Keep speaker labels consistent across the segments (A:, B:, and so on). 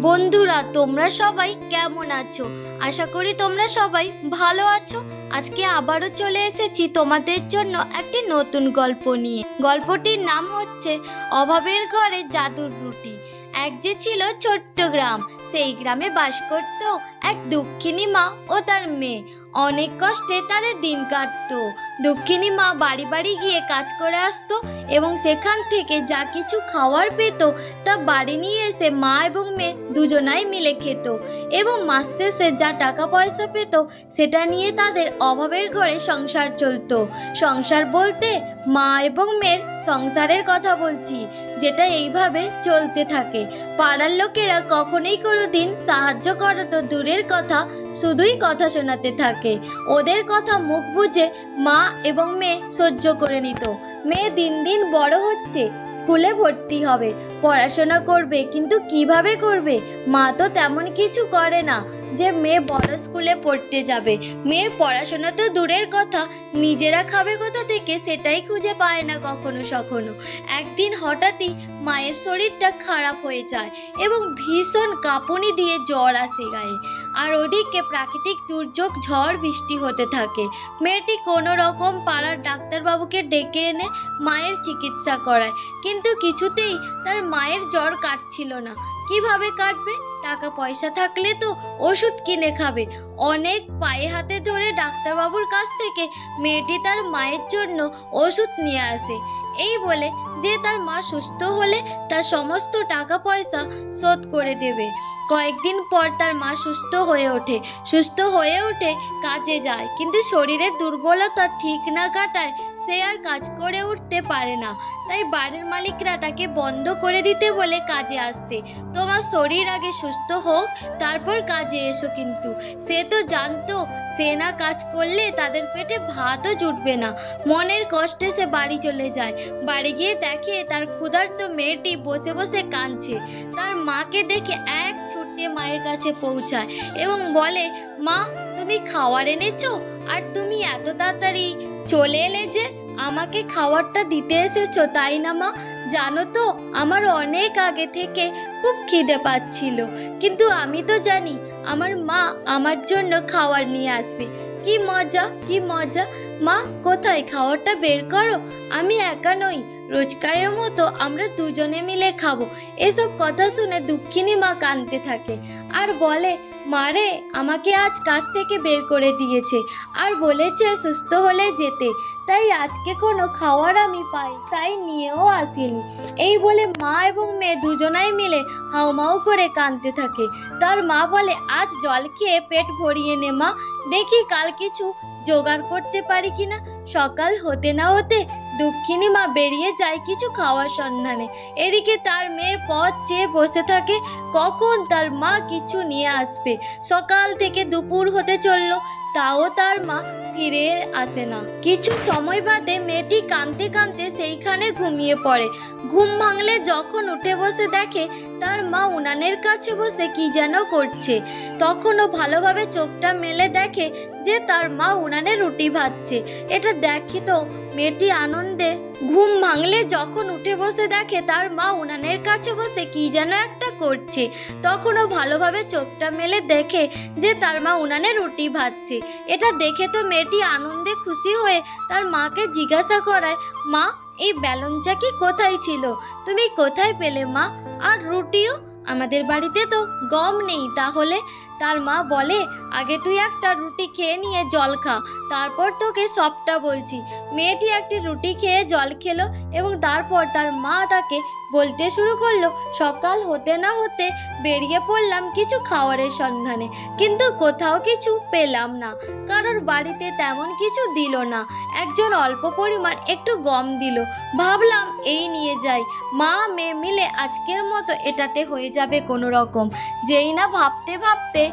A: বন্ধুরা, তোমরা সবাই কেমন আছো? আশা করি তোমরা সবাই ভালো আছো। আজকে আবারও চলে এসেছি তোমাদের জন্য একটি নতুন গল্প নিয়ে। গল্পটির নাম হচ্ছে অভাবের ঘরে জাদুর রুটি। এক যে ছিল ছোট্ট গ্রাম, সেই গ্রামে বাস করত এক দুঃখিনী মা ও তার মেয়ে। অনেক কষ্টে তাদের দিন কাটতো। দুঃখিনী মা বাড়ি বাড়ি গিয়ে কাজ করে আসতো এবং সেখান থেকে যা কিছু খাওয়ার পেত তা বাড়ি নিয়ে এসে মা এবং মেয়ে দুজনাই মিলে খেত এবং মাস শেষে যা টাকা পয়সা পেত সেটা নিয়ে তাদের অভাবের ঘরে সংসার চলতো। সংসার বলতে মা এবং মেয়ের সংসারের কথা বলছি, যেটা এইভাবে চলতে থাকে। পাড়ার লোকেরা কখনোই কোনোদিন সাহায্য করা তো দূরের কথা, শুধুই কথা শোনাতে থাকে। ওদের কথা মুখ বুজে মা এবং মেয়ে সহ্য করে নিত। মেয়ে দিন দিন বড় হচ্ছে, স্কুলে ভর্তি হবে, পড়াশোনা করবে, কিন্তু কিভাবে করবে? মা তো তেমন কিছু করে না যে মেয়ে বড় স্কুলে পড়তে যাবে। মেয়ের পড়াশোনা তো দূরের কথা, নিজেরা খাবে কোথা থেকে সেটাই খুঁজে পায় না কখনো সখনো। একদিন হঠাৎই মায়ের শরীরটা খারাপ হয়ে যায় এবং ভীষণ কাঁপুনি দিয়ে জ্বর আসে গায়ে। আর ওদিকে প্রাকৃতিক দুর্যোগ, ঝড় বৃষ্টি হতে থাকে। মেয়েটি কোনো রকম পাড়ার ডাক্তারবাবুকে ডেকে এনে মায়ের চিকিৎসা করায়, কিন্তু কিছুতেই তার মায়ের জ্বর কাটছিল না। কিভাবে কাটবে? টাকা পয়সা থাকলে তো ওষুধ কিনে খাবে। অনেক পায়ে হাতে ধরে ডাক্তারবাবুর কাছ থেকে মেয়েটি তার মায়ের জন্য ওষুধ নিয়ে আসে, এই বলে যে তার মা সুস্থ হলে তার সমস্ত টাকা পয়সা শোধ করে দেবে। কয়েকদিন পর তার মা সুস্থ হয়ে ওঠে কাজে যায়, কিন্তু শরীরের দুর্বলতা ঠিক না কাটায় সে আর কাজ করে উঠতে পারে না। তাই বাড়ির মালিকরা তাকে বন্ধ করে দিতে বলে কাজে আসতে। তোমার শরীর আগে সুস্থ হোক, তারপর কাজে এসো। কিন্তু সে তো জানতো সে না কাজ করলে তাদের পেটে ভাতও জুটবে না। মনের কষ্টে সে বাড়ি চলে যায়। বাড়ি গিয়ে দেখে তার ক্ষুধার্ত মেয়েটি বসে বসে কাঁদছে। তার মাকে দেখে এক ছুটে মায়ের কাছে পৌঁছায় এবং বলে, মা, তুমি খাবার এনেছো? আর তুমি এত তাড়াতাড়ি চলে এলে যে? আমাকে খাবারটা দিতে এসেছো তাই না মা? জানো তো, আমার অনেক আগে থেকে খুব খিদে পাচ্ছিল, কিন্তু আমি তো জানি আমার মা আমার জন্য খাবার নিয়ে আসবে। কি মজা, কি মজা! মা, কোথায় খাবারটা বের করো? আমি একা নই, রোজকারের মতো আমরা দুজনে মিলে খাবো। এসব কথা শুনে দুঃখিনী মা কাঁদতে থাকে আর বলে, মারে, আমাকে আজ কাজ থেকে বের করে দিয়েছে আর বলেছে সুস্থ হলে যেতে, তাই আজকে কোনো খাবার আমি পাই তাই নিয়েও আসিনি। এই বলে মা এবং মেয়ে দুজনাই মিলে হাউমাউ করে কাঁদতে থাকে। তার মা বলে, আজ জল খেয়ে পেট ভরিয়ে নে মা, দেখি কাল কিছু জোগাড় করতে পারি কিনা। সকাল হতে না হতে দুঃখিনী মা বেরিয়ে যায় কিছু খাওয়ার সন্ধানে। এদিকে তার মেয়ে পথ চেয়ে বসে থাকে কখন তার মা কিছু নিয়ে আসবে। সকাল থেকে দুপুর হতে চললো, তাও তার মা ফিরে আসে না। কিছু সময় বাদে মেয়েটি কাঁদতে কাঁদতে সেইখানে ঘুমিয়ে পড়ে। ঘুম ভাঙলে যখন উঠে বসে দেখে তার মা উনানের কাছে বসে কি যেন করছে। তখনও ভালোভাবে চোখটা মেলে দেখে যে তার মা উনানে রুটি ভাজছে। এটা দেখি তো মেয়েটি আনন্দে ঘুম ভাঙলে যখন উঠে বসে দেখে তার মা উনানের কাছে বসে কি যেন একটা করছে। তখনও ভালোভাবে চোখটা মেলে দেখে যে তার মা উনানে রুটি ভাজছে। এটা দেখে তো মেয়েটি আনন্দে খুশি হয়ে তার মাকে জিজ্ঞাসা করায়, মা, এই বেলুনটা কি কোথায় ছিল? তুমি কোথায় পেলে মা? আর রুটিও? আমাদের বাড়িতে তো গম নেই। তাহলে? তার মা বলে, আগে তুই একটা রুটি খেয়ে নিয়ে জল খা, তারপর তোকে সবটা বলছি। মেয়েটি একটি রুটি খেয়ে জল খেলো এবং তারপর তার মা তাকে বলতে শুরু করলো, সকাল হতে না হতে বেরিয়ে পড়লাম কিছু খাবারের সন্ধানে, কিন্তু কোথাও কিছু পেলাম না। কারোর বাড়িতে তেমন কিছু দিল না, একজন অল্প পরিমাণ একটু গম দিল। ভাবলাম এই নিয়ে যাই, মা মেয়ে মিলে আজকের মতো এটাতে হয়ে যাবে কোনো রকম। যেই না ভাবতে ভাবতে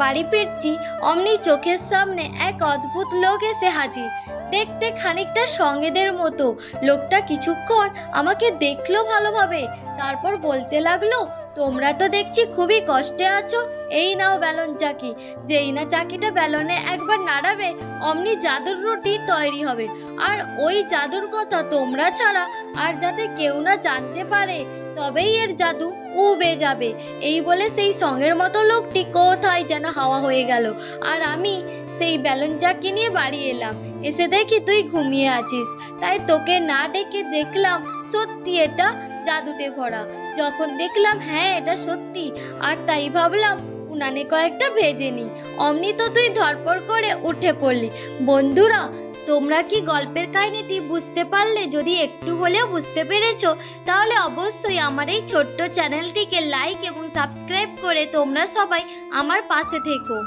A: বাড়ি ফিরছি, অমনি চোখের সামনে এক অদ্ভুত লোক এসে হাজির। দেখতে খানিকটা সঙ্গেদের মতো। লোকটা কিছুক্ষণ আমাকে দেখলো ভালোভাবে, তারপর বলতে লাগলো, তোমরা তো দেখছি খুবই কষ্টে আছো, এই নাও বেলুন চাকি। যেই না চাকিটা বেলনে একবার নাড়াবে অমনি জাদুর রুটি তৈরি হবে। আর ওই জাদুর কথা তোমরা ছাড়া আর যাতে কেউ না জানতে পারে, তবেই এর জাদু উবে যাবে। এই বলে সেই সঙ্গের মতো লোকটি কোথায় যেন হাওয়া হয়ে গেল। আর আমি সেই বেলুনটাকে নিয়ে বাড়ি এলাম। এসে দেখি তুই ঘুমিয়ে আছিস, তাই তোকে না ডেকে দেখলাম সত্যি এটা জাদুতে ভরা। যখন দেখলাম হ্যাঁ এটা সত্যি, আর তাই ভাবলাম উনানে কয়েকটা ভেজে নি, অমনি তো তুই ধরপড় করে উঠে পড়লি। বন্ধুরা, তোমরা কি গল্পের কাহিনীটি বুঝতে পারলে? যদি একটু হলেও বুঝতে পেরেছো, তাহলে অবশ্যই আমার এই ছোট্ট চ্যানেলটিকে লাইক এবং সাবস্ক্রাইব করে তোমরা সবাই আমার পাশে থেকো।